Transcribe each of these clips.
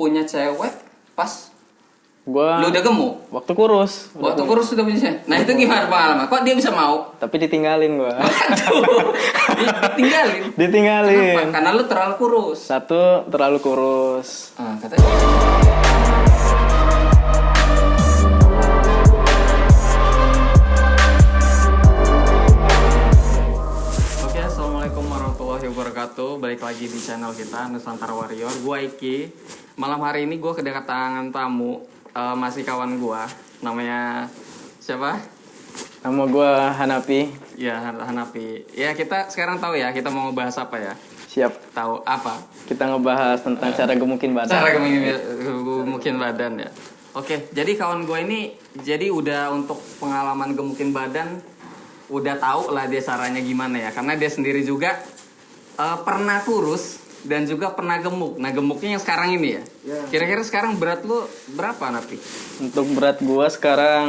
punya cewek pas Gua lu udah gemuk. waktu kurus. Waktu kurus sudah punya cewek. Nah itu gimana pengalaman? Kok dia bisa mau? Tapi ditinggalin gua. Aduh, ditinggalin. Ditinggalin. Kenapa? Karena lu terlalu kurus. Satu, terlalu kurus. Katanya. Oke, assalamualaikum warahmatullahi wabarakatuh. Balik lagi di channel kita Nusantara Warrior. Gua Iki. Malam hari ini gua kedatangan tamu, masih kawan gua. Namanya siapa? Nama gua Hanapi. Ya, Hanapi. Ya, kita sekarang tahu ya, kita mau ngebahas apa ya? Siap. Tahu apa? Kita ngebahas tentang cara gemukin badan. Cara gemukin badan ya. Oke, jadi kawan gue ini jadi udah untuk pengalaman gemukin badan udah tahu lah dia caranya gimana ya. Karena dia sendiri juga pernah kurus dan juga pernah gemuk. Nah, gemuknya yang sekarang ini ya. Kira-kira sekarang berat lu berapa, Napi? Untuk berat gua sekarang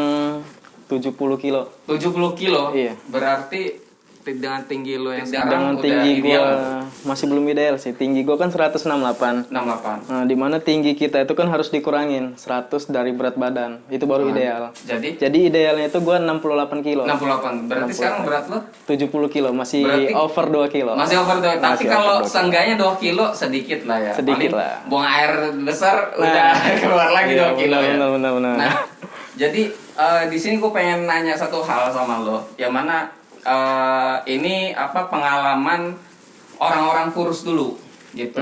70 kilo. 70 kilo? Iya. Berarti dengan tinggi lu yang sekarang Dengan udah tinggi ideal. gua masih belum ideal sih. Tinggi gua kan 168. 68. Nah, di mana tinggi kita itu kan harus dikurangin 100 dari berat badan. Itu baru ideal. Jadi Idealnya itu gua 68 kilo. 68. Berarti sekarang berat lu 70 kilo, masih Berarti over 2 kilo. masih over 2. Tapi Masih kalau over 2 kilo. seenggaknya 2 kilo sedikit lah ya. Sedikit Paling lah. buang air besar udah keluar lagi 2 kilo ya. Benar. Nah, jadi di sini gue pengen nanya satu hal sama lo. Yang mana ini apa pengalaman orang-orang kurus dulu gitu.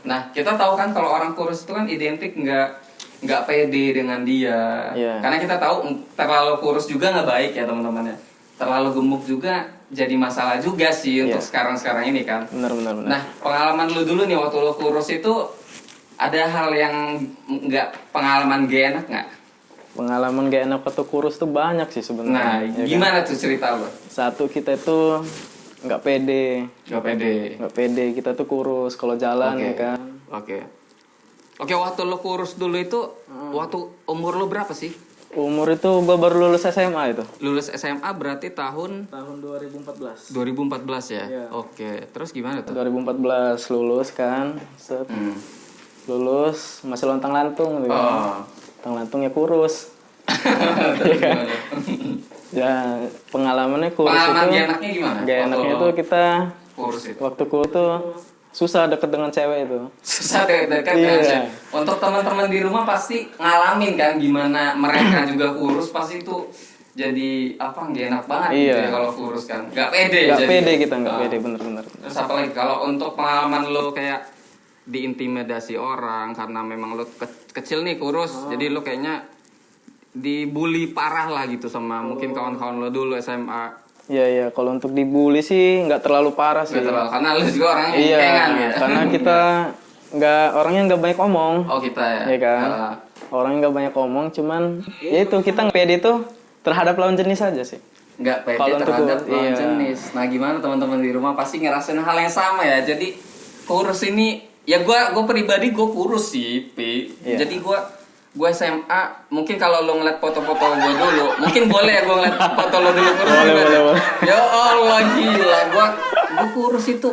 Nah, kita tahu kan kalau orang kurus itu kan identik nggak pede dengan dia. Iya. Karena kita tahu terlalu kurus juga nggak baik ya teman-teman ya. Terlalu gemuk juga jadi masalah juga sih untuk sekarang-sekarang ini kan. Benar. Nah, pengalaman lu dulu nih waktu lu kurus itu ada hal yang pengalaman gak enak nggak? Pengalaman gak enak waktu kurus tuh banyak sih sebenarnya. Nah, ya kan? gimana tuh cerita lu? Satu, kita itu nggak pede. Gak pede. Nggak pede, kita tuh kurus kalau jalan ya kan. Oke, waktu lu kurus dulu itu waktu umur lu berapa sih? Umur itu gua baru lulus SMA itu. Lulus SMA berarti tahun 2014. 2014 ya? Iya. Oke, terus gimana tuh? 2014 lulus kan. Set. Lulus masih lontang-lantung gitu kan. Lontang lantungnya kurus. Ya, pengalamannya kurus Pengalaman itu. gak enaknya gimana? Gak enaknya itu kita kurus itu. waktu kurus tuh susah deket dengan cewek itu. Susah dekat Iya. kan. Untuk teman-teman di rumah pasti ngalamin kan gimana mereka juga kurus pasti itu jadi apa gak enak banget gitu Iya. ya kalau kurus kan. Gak pede Nggak jadi. pede kita, nggak pede bener-bener. Terus apalagi kalau untuk pengalaman lo kayak diintimidasi orang karena memang lo kecil nih kurus, jadi lo kayaknya dibully parah lah gitu sama mungkin kawan-kawan lo dulu SMA. Iya, kalau untuk dibully sih nggak terlalu parah sih. Gitu loh, karena lo juga orangnya Iya, kengan ya. karena kita orangnya nggak banyak omong. Oh kita ya. Iya kan? Orangnya nggak banyak omong, cuman ya itu kita nggak pede tuh terhadap lawan jenis aja sih. Nggak pede Kalau untuk terhadap kurus, lawan iya. jenis. Nah gimana teman-teman di rumah pasti ngerasain hal yang sama ya. Jadi kurus ini ya gue pribadi gue kurus sih, Pi. Iya. Jadi gue SMA mungkin kalau lo ngeliat foto-foto gue dulu, mungkin boleh ya gue ngeliat foto lo dulu kurus. Boleh. Ya Allah gila, gue kurus itu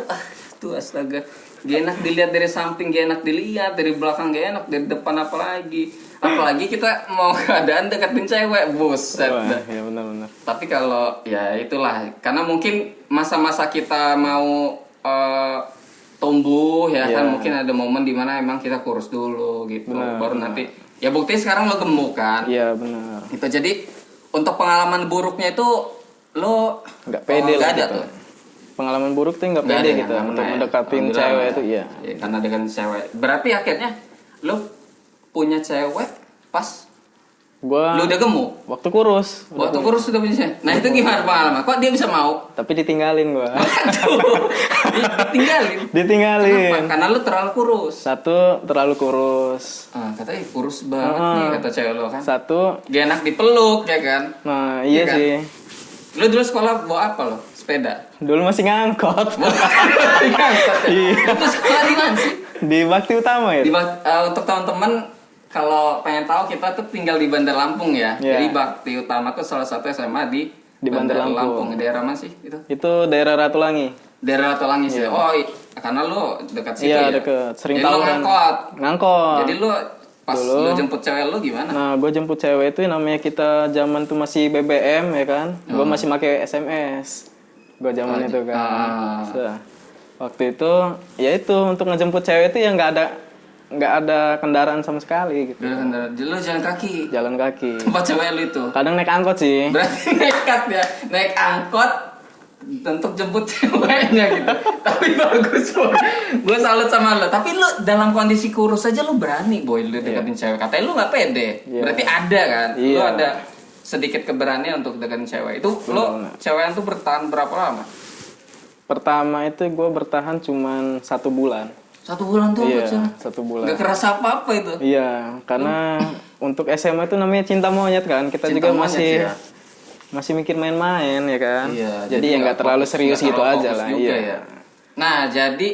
tuh astaga. Gak enak dilihat dari samping, gak enak dilihat dari belakang, gak enak dari depan apalagi kita mau keadaan deketin cewek, buset. Wah, ya benar. Tapi kalau ya itulah karena mungkin masa-masa kita mau tumbuh ya kan mungkin ada momen dimana emang kita kurus dulu gitu baru nanti ya bukti sekarang lo gemuk kan. Iya benar. Itu jadi untuk pengalaman buruknya itu lo Nggak pede lah ada gitu. tuh. Pengalaman buruk tuh nggak pede kita untuk mendekatin cewek itu iya. Ya, karena dengan cewek. Berarti akhirnya lo punya cewek pas Gua lo udah gemuk. waktu kurus. Waktu kurus sudah punya cewek. Nah itu gimana pengalaman? Kok dia bisa mau? Tapi ditinggalin gua. Aduh, ditinggalin. Ditinggalin. Kenapa? Karena lu terlalu kurus. Satu, terlalu kurus. Katanya kurus banget nih kata cewek lo kan. Satu, Gak enak dipeluk ya kan. nah Iya iya kan? sih. Lu dulu sekolah bawa apa lo? Sepeda. Dulu masih ngangkot. Iya. Lu sekolah di mana sih? Di Bakti Utama ya? Untuk teman-teman kalau pengen tahu kita tuh tinggal di Bandar Lampung ya. Iya. Jadi Bakti Utama tuh salah satu SMA di Bandar Lampung. Daerah mana sih itu? Itu daerah Ratulangi. Daerah Ratulangi sih. Iya. Oh, Karena lu dekat situ Iya, ya. deket. Sering Jadi lu tawuran. ngangkot. Ngangkot. Jadi lu pas Dulu. lu jemput cewek lu gimana? Nah, gue jemput cewek itu namanya kita zaman tuh masih BBM ya kan. Gue masih pakai SMS. Gue zaman itu kan. Nah, waktu itu ya itu untuk ngejemput cewek itu ya nggak ada kendaraan sama sekali gitu. Udah kendaraan. Jadi lu jalan kaki. Jalan kaki. Tempat cewek lu itu. Kadang naik angkot sih. Berarti nekat ya. Naik angkot untuk jemput ceweknya gitu. Tapi bagus boy. Gue salut sama lo. Tapi lu dalam kondisi kurus aja lu berani boy lu deketin cewek. Katanya lu nggak pede. Berarti ada kan? Lu ada sedikit keberanian untuk deketin cewek. Itu lo cewek itu bertahan berapa lama? Pertama itu gue bertahan cuman 1 bulan. 1 bulan tuh Iya, kecil. 1 bulan. Gak kerasa apa-apa itu. Iya, karena untuk SMA itu namanya cinta monyet kan. Kita Cinta juga monyet, masih mikir main-main ya kan. Iya, jadi ya nggak terlalu serius nggak gitu terlalu aja fokus lah. juga Iya. ya. Nah, jadi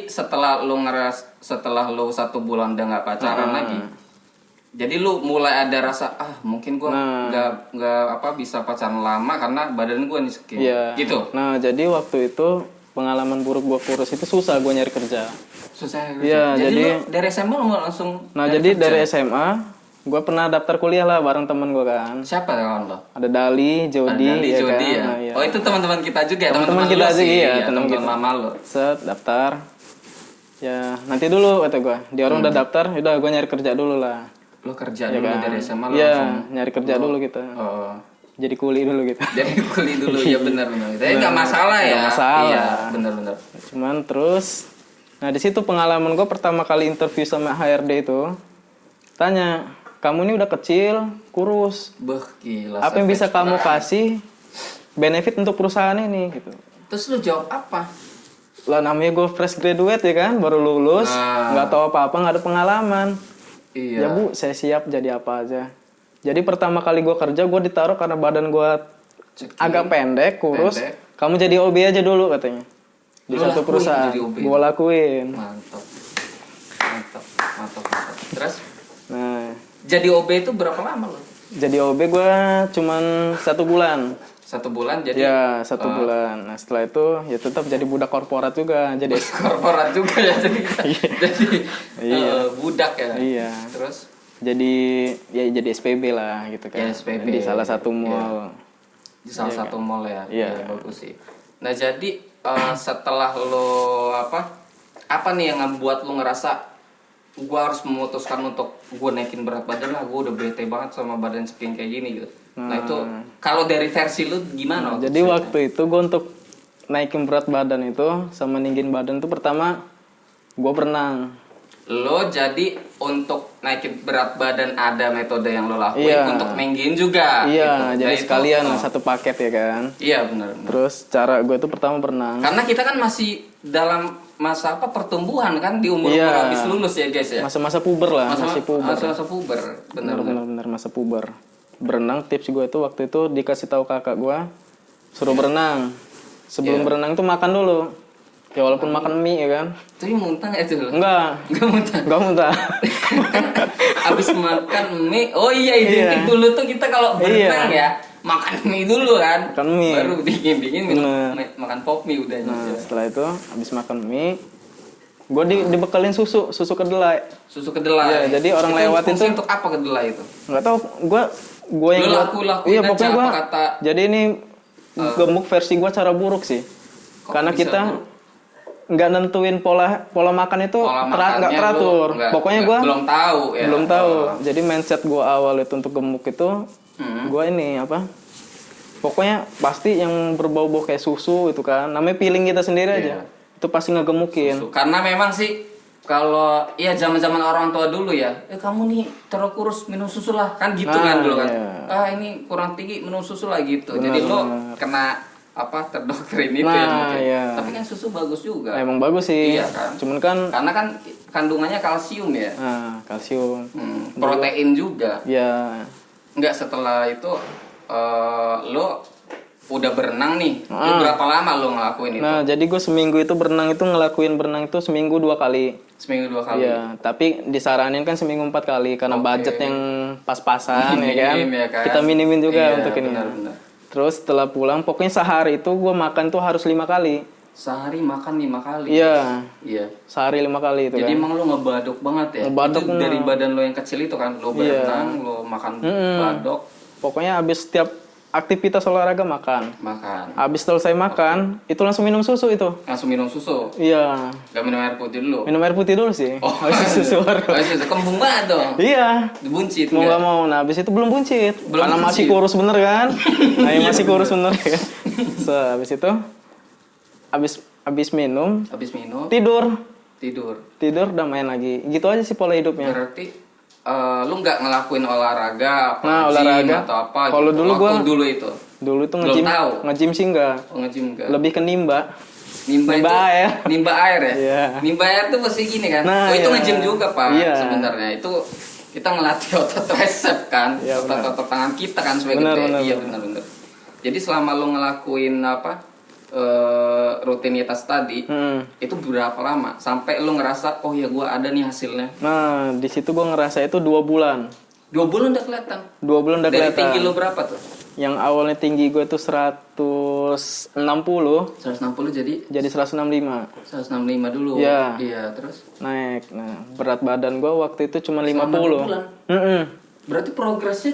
setelah lu 1 bulan udah nggak pacaran lagi. Jadi lu mulai ada rasa mungkin gua nggak bisa pacaran lama karena badan gua nih segini. Iya. Gitu. Nah, jadi waktu itu pengalaman buruk gua kurus itu susah gua nyari kerja. Susah. Iya, jadi jadi- lu dari SMA lu langsung Nah, jadi dari SMA gua pernah daftar kuliah lah bareng temen gua kan. siapa kawan lo? Ada Dali, Jody, Dali, ya Jody kan. ya. Nah, iya. Oh, itu teman-teman kita juga ya, Teman-teman teman-teman kita lo aja, sih. iya, Iya, teman teman-teman kita. mama lo. Set daftar. Ya, nanti dulu kata gua. Dia orang udah daftar, udah gua nyari kerja dulu lah. Lo kerja dulu dari SMA lo Iya, langsung. nyari kerja dulu kita. Oh. Jadi kuli dulu gitu. Jadi kuliah dulu ya benar-benar. Tapi nggak masalah ya. Nggak masalah. Iya, benar-benar. Cuman terus, nah di situ pengalaman gue pertama kali interview sama HRD itu, tanya, kamu ini udah kecil, kurus, Beh, gila. apa yang bisa kamu kasih benefit untuk perusahaan ini gitu. Terus lu jawab apa? Lah namanya gue fresh graduate ya kan, baru lulus, nggak tahu apa-apa, nggak ada pengalaman. Iya. Ya bu, saya siap jadi apa aja. Jadi pertama kali gue kerja, gue ditaruh karena badan gue agak pendek, kurus. Kamu jadi OB aja dulu katanya. Di Lu satu lakuin perusahaan. jadi OB? Gue lakuin. Mantap. Mantap. Terus Nah, jadi OB itu berapa lama lo? jadi OB gue cuman 1 bulan. 1 bulan jadi Ya, 1 bulan. Nah, setelah itu ya tetap jadi budak korporat juga. Jadi korporat juga ya jadi budak ya. iya. Terus Jadi SPB lah gitu kan. Ya, SPB. Di salah satu mall. di salah satu mall ya. Iya. Bagus sih. Nah, jadi setelah lo apa nih yang ngebuat lo ngerasa gua harus memutuskan untuk gua naikin berat badan lah, gua udah bete banget sama badan segini kayak gini gitu. Nah, itu kalau dari versi lu gimana? Jadi waktu itu gue untuk naikin berat badan itu sama ninggin badan itu pertama gue berenang. Lo jadi untuk naikin berat badan ada metode yang lo lakuin Iya. untuk ninggiin juga. Iya, gitu. jadi Nah, itu, sekalian satu paket ya kan. Iya benar. Terus cara gue itu pertama berenang. Karena kita kan masih dalam masa pertumbuhan kan di umur Iya. habis lulus ya guys ya. Masa-masa puber lah, masih puber. Masa puber, benar. Bener-bener masa puber. Berenang tips gue itu waktu itu dikasih tahu kakak gue suruh berenang. Sebelum berenang itu makan dulu. Ya walaupun makan mie ya kan. Tapi muntah ya tuh. Enggak. Enggak muntah. Enggak muntah. Abis makan mie, oh iya identik dulu tuh kita kalau berenang ya makan mie dulu kan. Makan mie. Baru dingin minum makan pop mie udah. Nah, setelah itu habis makan mie gue dibekelin susu kedelai. Susu kedelai. Iya, jadi orang itu lewat fungsi itu untuk apa kedelai itu? nggak tahu gue yang Lu buat- lakuin iya aja pokoknya gue apa kata jadi ini gemuk versi gue cara buruk sih. Kok Karena bisa kita buruk? nggak nentuin pola makan itu pola nggak makannya teratur. lu nggak- Pokoknya nggak- gue belum tahu ya. belum tahu. Jadi mindset gue awal itu untuk gemuk itu gue ini apa? Pokoknya pasti yang berbau-bau kayak susu itu kan. Namanya feeling kita sendiri aja. Itu pasti ngegemukin. Susu. Karena memang sih kalau iya zaman-zaman orang tua dulu ya, kamu nih terlalu kurus minum susu lah kan gitu kan dulu kan. iya. Ini kurang tinggi minum susu lah gitu. Jadi lo kena terdoktrin itu ya Nah, mungkin. iya. Tapi kan susu bagus juga. Emang bagus sih. Iya kan. Cuman kan Karena kan kandungannya kalsium ya. kalsium. Protein juga. Ya. Enggak setelah itu lo udah berenang nih. Lo berapa lama lo ngelakuin itu? Nah, jadi gue seminggu itu ngelakuin berenang itu seminggu 2 kali. Seminggu 2 kali. Iya, tapi disaranin kan seminggu 4 kali karena budget yang pas-pasan ya kan. Minim ya kan. Kita minimin juga Iya, untuk ini. benar-benar. Terus setelah pulang, pokoknya sehari itu gue makan tuh harus 5 kali. sehari makan 5 kali. Iya, Iya. sehari 5 kali itu Jadi kan. emang lu ngebadok banget ya. Ngebadok itu dari badan lo yang kecil itu kan, lo berenang, lo makan badok, Pokoknya habis setiap aktivitas olahraga makan. makan. Habis selesai makan, itu langsung minum susu itu. Langsung minum susu. Iya, Gak minum air putih dulu. minum air putih dulu sih. Oh, Habis susu baru. susu kembung banget dong. Iya, Buncit mau nggak? nggak mau. Nah, habis itu belum buncit. Belum Karena masih buncit. kurus bener kan. Nah, yang masih kurus bener kan. So, habis itu, habis minum, Habis minum, tidur. tidur. Udah main lagi. Gitu aja sih pola hidupnya. Berarti lu nggak ngelakuin olahraga, apa Nah, gym olahraga. atau apa Kalau gitu. dulu Waktu gua- dulu itu. Dulu itu Belum nge-gym. tahu. Nge-gym sih enggak. Oh, nge-gym enggak? Lebih ke nimba. Nimba Nimba itu, air. Nimba air ya? Iya. Nimba air tuh pasti gini kan? Nah, itu iya. nge-gym juga Pak Iya. sebenarnya. Itu kita ngelatih otot tricep kan, Iya, benar. otot tangan kita kan sebagai Benar, gede. benar, Iya benar. benar. Jadi selama lu ngelakuin apa rutinitas tadi, itu berapa lama sampai lu ngerasa oh ya gua ada nih hasilnya? Nah, di situ gua ngerasa itu 2 bulan. 2 bulan udah kelihatan. 2 bulan udah Dari kelihatan. tinggi lu berapa tuh? Yang awalnya tinggi gue tuh 160 160 jadi jadi 165. 165 dulu. Iya. Iya, terus Naik. Nah, berat badan gue waktu itu cuma selama 2 50. bulan. Mm-mm. Berarti progresnya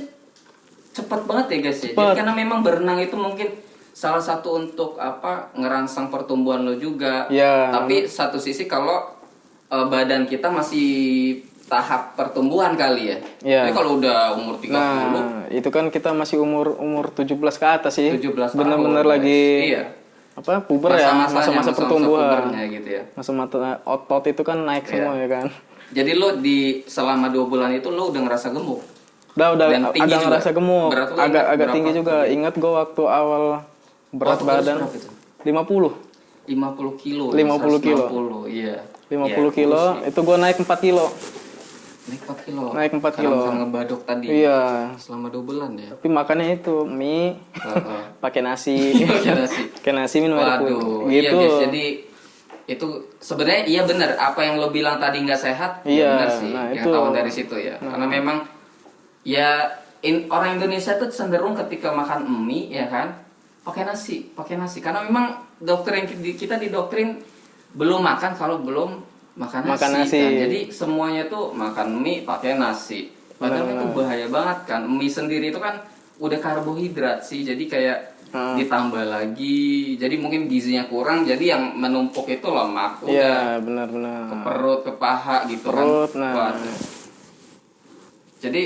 cepat banget ya guys ya. Jadi Cepat. karena memang berenang itu mungkin salah satu untuk apa ngerangsang pertumbuhan lo juga. Iya. Tapi satu sisi kalau badan kita masih tahap pertumbuhan kali ya. Iya. Tapi kalau udah umur 30, Nah, itu kan kita masih umur 17 ke atas sih. 17 tahun. Bener-bener guys. lagi Iya. apa? Puber ya, masa-masa pertumbuhan. pubernya gitu ya. Masa-masa otot itu kan naik semua ya kan. Jadi lo selama 2 bulan itu lo udah ngerasa gemuk. Udah Dan tinggi agak juga. ngerasa gemuk. Berat lu Agak berapa? tinggi juga. Ingat gue waktu awal berat Waktu kurus badan berapa itu? 50. 50 kilo. 50 kilo. 160, iya. 50 Iya, kilo, kurus sih. itu gue naik 4 kilo. Naik 4 kilo. Naik 4 kilo. Karena ngebadok tadi. Iya. Selama 2 bulan ya. Tapi makannya itu mie, Heeh. pakai nasi, Pakai nasi. pakai nasi minum air putih. Waduh, Gitu. iya guys. Jadi itu sebenarnya iya benar apa yang lo bilang tadi nggak sehat. Iya, Ya benar sih. nah yang itu. tahu dari situ ya. Karena memang ya orang Indonesia tuh cenderung ketika makan mie ya kan pakai nasi. Karena memang dokter yang kita didoktrin belum makan kalau belum makan nasi. Kan? Jadi semuanya tuh makan mie pakai nasi. Padahal itu bahaya banget kan. Mie sendiri itu kan udah karbohidrat sih. Jadi kayak ditambah lagi. Jadi mungkin gizinya kurang. Jadi yang menumpuk itu lemak. Iya, benar-benar. Ke perut, ke paha gitu Perut, kan. nah. Waduh. Jadi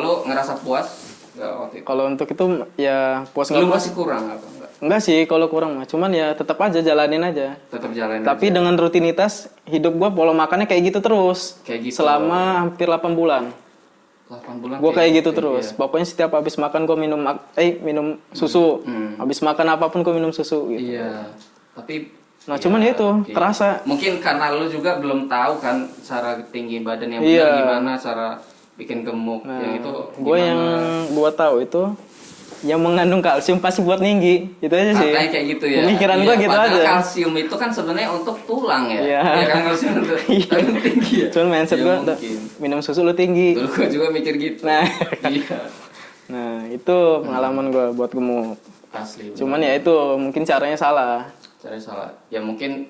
lo ngerasa puas nggak waktu itu? Kalau untuk itu ya puas Lu nggak puas? masih kurang apa enggak? Enggak sih kalau kurang mah. Cuman ya tetap aja jalanin aja. Tetap jalan. Tapi dengan rutinitas hidup gua pola makannya kayak gitu terus. Kayak gitu. Selama hampir 8 bulan. 8 bulan. Gue kayak gitu terus. Pokoknya setiap habis makan gue minum susu. Habis makan apapun gue minum susu gitu. Iya. Tapi Nah, cuman ya itu oke. kerasa. Mungkin karena lu juga belum tahu kan cara tinggi badan yang Iya. benar gimana, cara bikin gemuk yang itu. Gue yang gue tahu itu yang mengandung kalsium pasti buat tinggi. Itu aja sih. Katanya kayak gitu ya. Pemikiran gue gitu padahal aja. kalsium itu kan sebenarnya untuk tulang ya. Iya. Ya kan kalsium untuk tulang tinggi ya. Cuman mindset Ya, gue mungkin. minum susu lu tinggi. Dulu gue juga mikir gitu. Nah. Iya. Nah, itu pengalaman gue buat gemuk. Asli. Cuman ya itu mungkin caranya salah. Caranya salah. Ya mungkin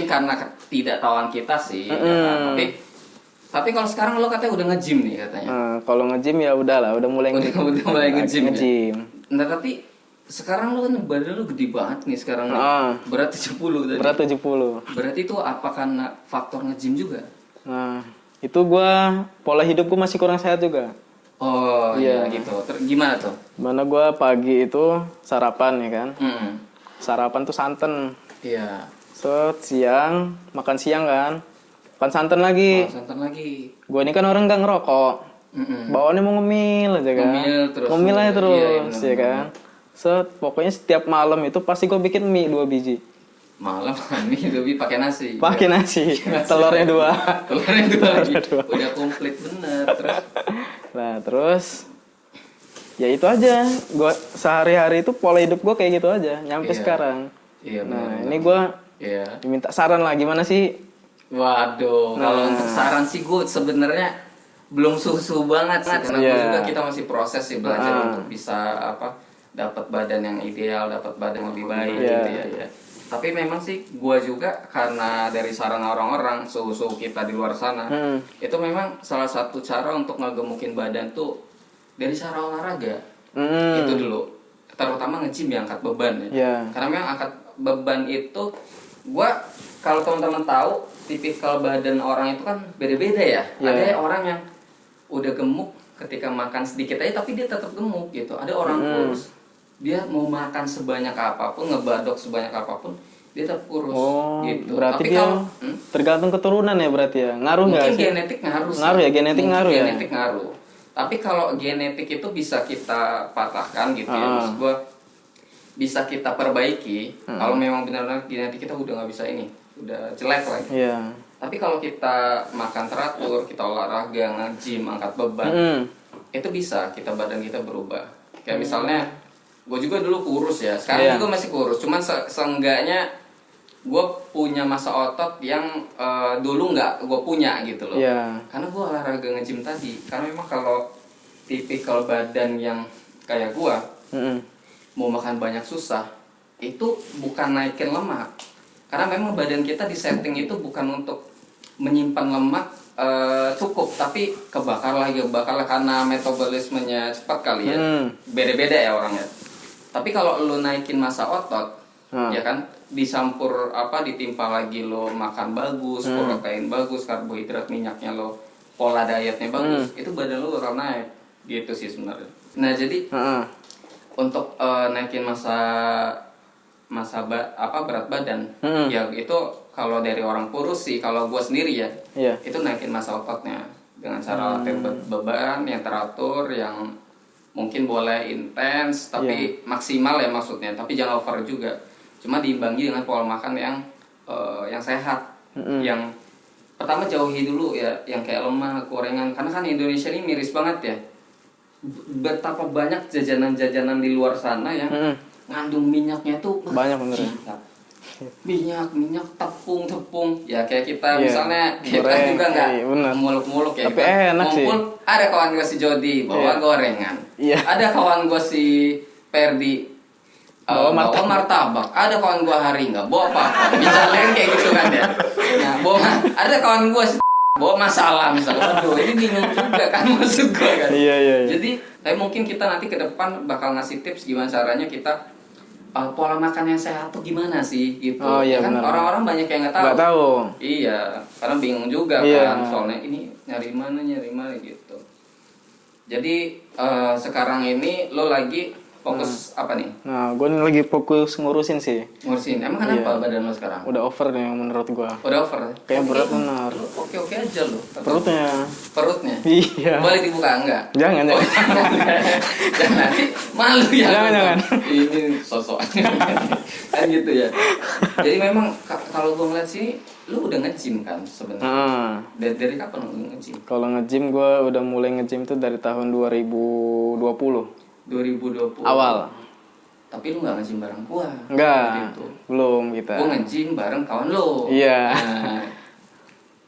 karena ketidaktahuan kita sih. Ya kan? Tapi kalau sekarang lo katanya udah nge-gym nih katanya. Nah, kalau nge-gym ya udahlah, udah mulai Udah mulai nge-gym. Ya? nge-gym. Nah tapi sekarang lo kan badan lo gede banget nih sekarang. Berat 70 tadi. Berat 70. Berarti itu apa karena faktor nge-gym juga? Nah, itu gua pola hidup gua masih kurang sehat juga. Oh iya gitu. Gimana tuh? Mana gua pagi itu sarapan ya kan. Hmm. Sarapan tuh santan. Iya. Siang makan siang kan. Makan santan lagi. Oh, santan lagi. Gua ini kan orang nggak ngerokok. Bawaannya mau ngemil aja kan. Ngemil aja terus. terus Iya, ya kan. Pokoknya setiap malam itu pasti gua bikin mie 2 biji. Malam mie lebih pakai nasi. Pakai nasi. Telurnya 2. Telurnya 2 lagi. Udah komplit bener. Terus Nah, terus ya itu aja. Gua sehari-hari itu pola hidup gua kayak gitu aja nyampe Iya. sekarang. iya Nah, bener. ini gua Iya. diminta saran lah gimana sih? Waduh, kalau untuk saran sih gue sebenarnya belum susu banget sih karena gue juga kita masih proses sih belajar untuk bisa dapat badan yang ideal, dapat badan yang lebih baik Iya. gitu ya. Tapi memang sih gua juga karena dari saran orang-orang suhu-suhu kita di luar sana, itu memang salah satu cara untuk ngegemukin badan tuh dari cara olahraga. Itu dulu. Terutama nge-gym ya, angkat beban ya. Iya. Karena memang angkat beban itu gua kalau teman-teman tahu tipikal badan orang itu kan beda-beda ya. Iya. Ada orang yang udah gemuk ketika makan sedikit aja tapi dia tetap gemuk gitu. Ada orang kurus, dia mau makan sebanyak apapun, ngebadok sebanyak apapun, dia tetap kurus gitu. Berarti Tapi dia kalau tergantung keturunan ya berarti ya. Ngaruh nggak mungkin sih? genetik ngaruh sih. Ngaruh ya, genetik Mungkin ngaruh ya? genetik ngaruh. Tapi kalau genetik itu bisa kita patahkan gitu ya. Maksud gua bisa kita perbaiki. Kalau memang benar-benar genetik kita udah nggak bisa ini, udah jelek lagi. Iya. Tapi kalau kita makan teratur, kita olahraga, nge-gym, angkat beban, itu bisa badan kita berubah. Kayak misalnya, gue juga dulu kurus ya, sekarang juga masih kurus. Cuman seenggaknya gue punya masa otot yang dulu nggak gue punya gitu loh. Iya. Karena gue olahraga nge-gym tadi. Karena memang kalau tipikal badan yang kayak gue, mau makan banyak susah, itu bukan naikin lemak. Karena memang badan kita di setting itu bukan untuk menyimpan lemak cukup, tapi kebakar lagi karena metabolismenya cepat kali ya. Beda-beda ya orangnya. Tapi kalau lu naikin massa otot, ya kan, dicampur ditimpa lagi lo makan bagus, protein bagus, karbohidrat, minyaknya lo, pola dietnya bagus, itu badan lo bakal naik. Gitu sih sebenarnya. Nah, jadi untuk naikin berat badan, ya itu kalau dari orang kurus sih, kalau gue sendiri ya, itu naikin massa ototnya dengan cara latihan beban yang teratur, yang mungkin boleh intens tapi maksimal ya maksudnya, tapi jangan over juga. Cuma diimbangi dengan pola makan yang sehat, yang pertama jauhi dulu ya yang kayak lemak, gorengan, karena kan Indonesia ini miris banget ya. Betapa banyak jajanan-jajanan di luar sana yang ngandung minyaknya tuh banyak bener. Minyak tepung ya, kayak kita misalnya kita juga nggak muluk-muluk ya, tapi enak sih. Ada kawan gue si Jody bawa gorengan, ada kawan gue si Perdi bawa martabak, ada kawan gue Hari nggak bawa apa-apa, misalnya kayak gitu kan ya. Nah, ada kawan gue si bawa masalah misalnya, aduh ini bingung juga kan maksud gue kan. Iya. Jadi, tapi mungkin kita nanti ke depan bakal ngasih tips gimana caranya kita pola makan yang sehat tuh gimana sih gitu. Oh iya, kan benar. Orang-orang banyak yang nggak tahu. Nggak tahu. Iya, karena bingung juga kan soalnya ini nyari mana gitu. Jadi sekarang ini lo lagi fokus apa nih? Nah, gue lagi fokus ngurusin sih. Ngurusin. Emang kenapa badan lo sekarang? Udah over nih menurut gue. Udah over? Kayak berat benar. Oke aja lo. Perutnya? Iya. Boleh dibuka enggak? Jangan. Jangan nanti malu ya. Jangan. Ini sosok. Kan gitu ya. Jadi memang kalau gue ngeliat sini, lu udah nge-gym kan sebenarnya. Dari kapan lu nge-gym? Kalau nge-gym gue udah mulai nge-gym tuh dari tahun 2020. 2020 awal. Tapi lu nggak nge-gym bareng gua? Enggak, gitu. belum kita. Gua nge-gym bareng kawan lu. Iya. Nah,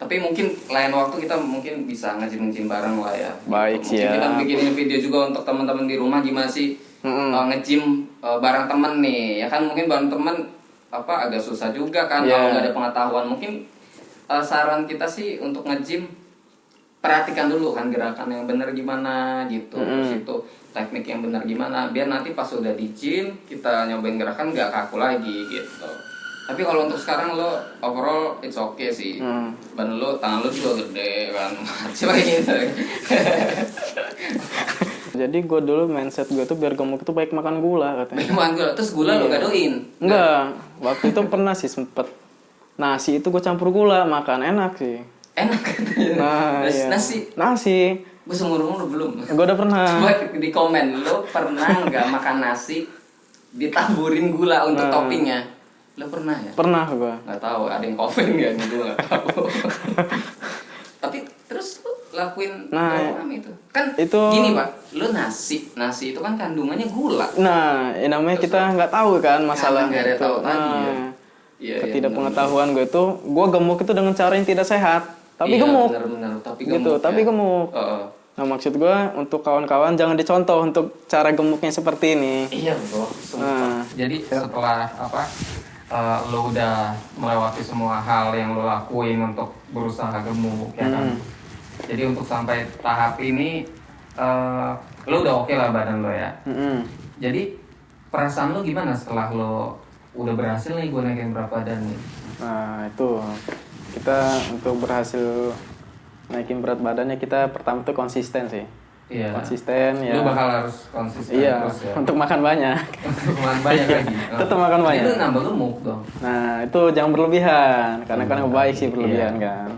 tapi mungkin lain waktu kita mungkin bisa nge-gym bareng lah ya. Baik, mungkin siap. kita bikinin video juga untuk teman-teman di rumah gimana sih nge-gym bareng temen nih. Ya kan mungkin bareng temen agak susah juga kan kalau nggak ada pengetahuan. Mungkin saran kita sih untuk nge-gym, perhatikan dulu kan gerakan yang benar gimana gitu, terus itu teknik yang benar gimana, biar nanti pas udah di gym kita nyobain gerakan nggak kaku lagi gitu. Tapi kalau untuk sekarang lo overall it's okay sih, ban lo, tangan lo juga gede kan, coba gitu. Jadi gue dulu mindset gue tuh biar gemuk tuh baik makan gula katanya. Makan gula, terus gula lo gadoin? Enggak, waktu itu pernah sih sempet nasi itu gue campur gula, makan enak sih. Enak katanya. Nah, nasi. Gue seumur-umur belum. Gue udah pernah. Coba di komen, lo pernah nggak makan nasi ditaburin gula untuk toppingnya? Lo pernah ya? Pernah gue. Nggak tahu, ada yang komen nggak nih, gue nggak tahu. Tapi terus lo lakuin program itu? Kan itu gini pak, lo nasi itu kan kandungannya gula. Nah, namanya terus kita nggak tahu kan masalah nggak ada tahu tadi ya. Ketidakpengetahuan gue itu, gue gemuk itu dengan cara yang tidak sehat. Tapi gemuk. Benar, tapi gitu, gemuk. Tapi gemuk. Nah maksud gue untuk kawan-kawan jangan dicontoh untuk cara gemuknya seperti ini. Iya bro. Jadi setelah lo udah melewati semua hal yang lo lakuin untuk berusaha gemuk ya kan. Jadi untuk sampai tahap ini lo udah oke lah badan lo ya. Jadi perasaan lo gimana setelah lo udah berhasil nih gue naikin berat badan nih? Nah itu kita untuk berhasil naikin berat badannya kita pertama tuh konsisten sih. Iya. Konsisten ya. Lu bakal harus konsisten iya, terus ya. untuk makan banyak. Untuk makan banyak lagi. Tetap makan banyak. Itu nambah gemuk dong. Nah itu jangan berlebihan, karena kan baik sih berlebihan kan.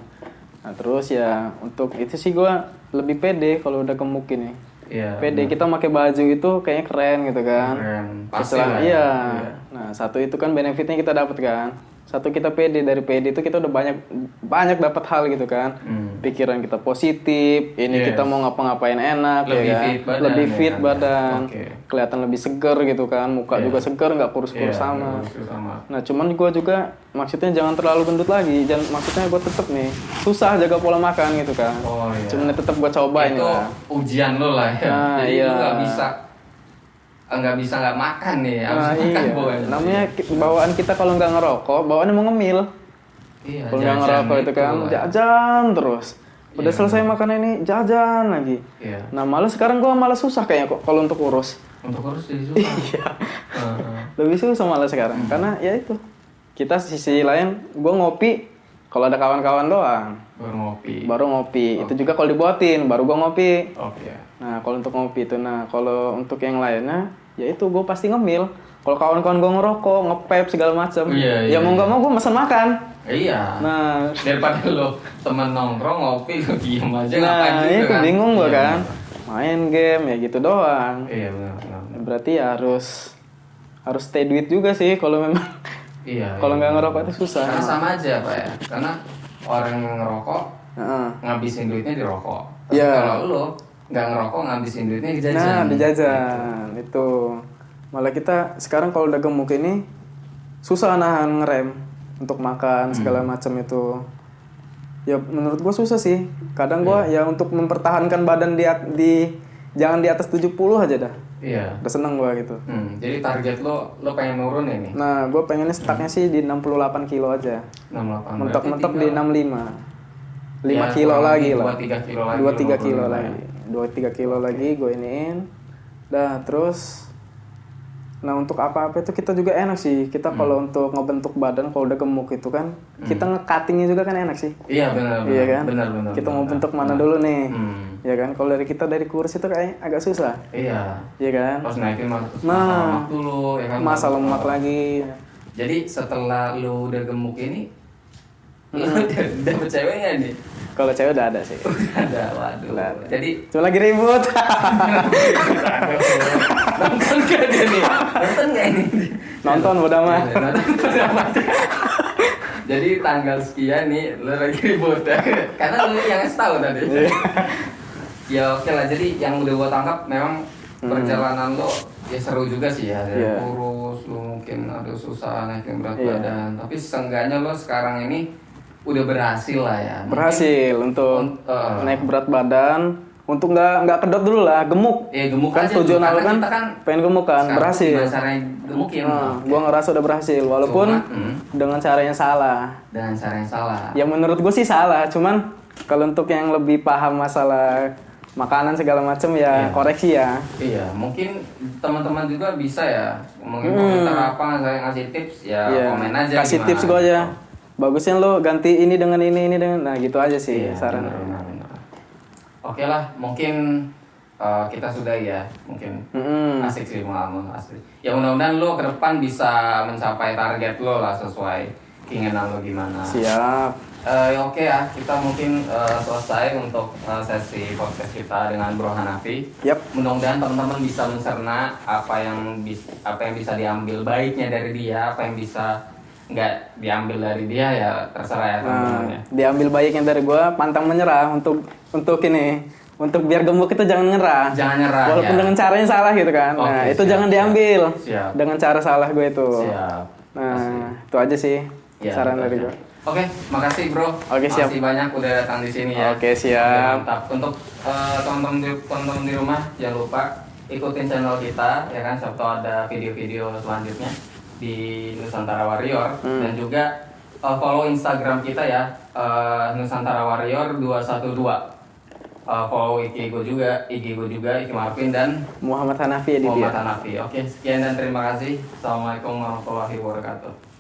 Nah terus ya untuk itu sih gue lebih pede kalau udah gemuk ini. Iya. Pede kita pakai baju itu kayaknya keren gitu kan. Keren. Pasti Setelah, lah. iya. Nah satu itu kan benefitnya kita dapat kan. Satu kita pede, dari pede itu kita udah banyak dapat hal gitu kan. Pikiran kita positif, ini kita mau ngapa-ngapain enak lebih ya kan. fit badan, lebih ya fit kan? badan. Okay. Kelihatan lebih seger gitu kan. Muka juga seger, nggak kurus-kurus sama. Nah cuman gue juga maksudnya jangan terlalu gendut lagi. Maksudnya gue tetep nih susah jaga pola makan gitu kan. Oh iya. Cuman tetep gue cobain itu lah. ujian lo lah ya. Nah, jadi iya. lu nggak bisa nggak makan nih, harus Nah, makan iya. boy. Namanya bawaan kita kalau nggak ngerokok, bawaannya mau ngemil. Iya, Kalau nggak ngerokok itu kan jajan terus. Udah selesai makan ini jajan lagi. Iya. Nah malah sekarang gue malah susah kayaknya kok kalau untuk urus. Untuk urus jadi susah. Iya. Lebih susah malah sekarang karena ya itu. Kita sisi lain gue ngopi kalau ada kawan-kawan doang. Baru ngopi. Itu juga kalau dibuatin baru gue ngopi. Oke. Nah kalau untuk ngopi itu, nah kalau untuk yang lainnya ya itu gue pasti ngemil. Kalau kawan-kawan gue ngerokok, ngepep segala macam, ya mau nggak mau gue mesen makan. Iya. Nah daripada lo temen nongkrong ngopi lo diem aja nah ngapain juga itu kan? bingung gue Iya, kan, main game ya gitu doang. Iya benar. Berarti ya harus stay duit juga sih kalau memang. Iya. Kalau nggak ngerokok itu susah. Karena sama aja pak ya, karena orang yang ngerokok ngabisin duitnya di rokok. Tapi kalau lo nggak ngerokok ngabisin duitnya di jajan. Nah di jajan itu malah kita sekarang kalau udah gemuk ini susah nahan ngerem untuk makan segala macam itu. Ya menurut gua susah sih. Kadang gua ya untuk mempertahankan badan di jangan di atas 70 aja dah. Iya. Udah seneng gua gitu. Jadi target lo pengen nurun ini? Nah, gua pengennya stucknya sih di 68 kilo aja. 68. Mentok-mentok di 65. 5 Ya, kilo lagi lah. 2-3 kilo lagi. 2-3 kilo lagi. 2-3 kilo lagi gue iniin. Dah, terus nah untuk apa-apa itu kita juga enak sih. Kita kalau untuk ngebentuk badan kalau udah gemuk itu kan, kita nge-cuttingnya juga kan enak sih. Iya benar. Iya kan? Benar. Kita mau bentuk mana dulu nih. Ya kan? Kalau dari kurus itu kayak agak susah. Iya. Iya kan? Pas naikin lemak dulu ya kan. Masa lemak lagi. Jadi setelah lu udah gemuk ini lu dapet ceweknya nih? Kalau cewek udah ada sih. Ada, waduh. Jadi cuma lagi ribut. nonton gak dia nih? Nonton gak ini? Nonton udah mah. Jadi tanggal sekian nih lu lagi ribut ya. Karena lu yang ngasih tahu tadi. Ya oke lah, jadi yang udah gua tangkap memang perjalanan lo ya seru juga sih ya. Kurus, lu mungkin ada susah naikin berat badan. Tapi seenggaknya lo sekarang ini udah berhasil lah ya. Berhasil untuk naik berat badan, untuk nggak kedot dulu lah, gemuk. Ya gemuk kan aja tujuan dulu, awal kan pengen gemuk kan, berhasil. Gimana caranya gemukin? Gua ngerasa udah berhasil, walaupun dengan cara yang salah. Dengan cara yang salah. Ya menurut gue sih salah, cuman kalau untuk yang lebih paham masalah makanan segala macam ya koreksi ya. Iya, mungkin teman-teman juga bisa ya ngomongin komentar apa, saya ngasih tips ya komen aja. Kasih tips gue aja. Bagusnya lo ganti ini dengan ini dengan, nah gitu aja sih saran. Benar. Oke lah, mungkin kita sudah ya, mungkin asik sih pengalaman asli. Ya mudah-mudahan lo ke depan bisa mencapai target lo lah sesuai keinginan lo gimana. Siap. Oke ya, kita mungkin selesai untuk sesi podcast kita dengan Bro Hanafi. Mudah-mudahan teman-teman bisa mencerna apa yang bisa diambil baiknya dari dia, apa yang bisa nggak diambil dari dia ya terserah ya teman-teman ya. Diambil baiknya dari gue, pantang menyerah untuk ini, untuk biar gemuk itu jangan nyerah. Jangan nyerah. Walaupun dengan caranya salah gitu kan. Nah itu jangan diambil. Siap. Dengan cara salah gue itu. Siap. Nah itu aja sih saran dari gue. Oke, makasih bro. Oke, siap. Makasih banyak udah datang di sini ya. Oke, siap. Mantap. Untuk teman-teman di rumah jangan lupa ikutin channel kita ya kan, siapa tahu ada video-video selanjutnya di Nusantara Warrior dan juga follow Instagram kita ya, Nusantara Warrior 212. Follow IG gue juga, Iki Marvin dan Muhammad Hanafi Aditya. Muhammad Hanafi. Oke, sekian dan terima kasih. Assalamualaikum warahmatullahi wabarakatuh.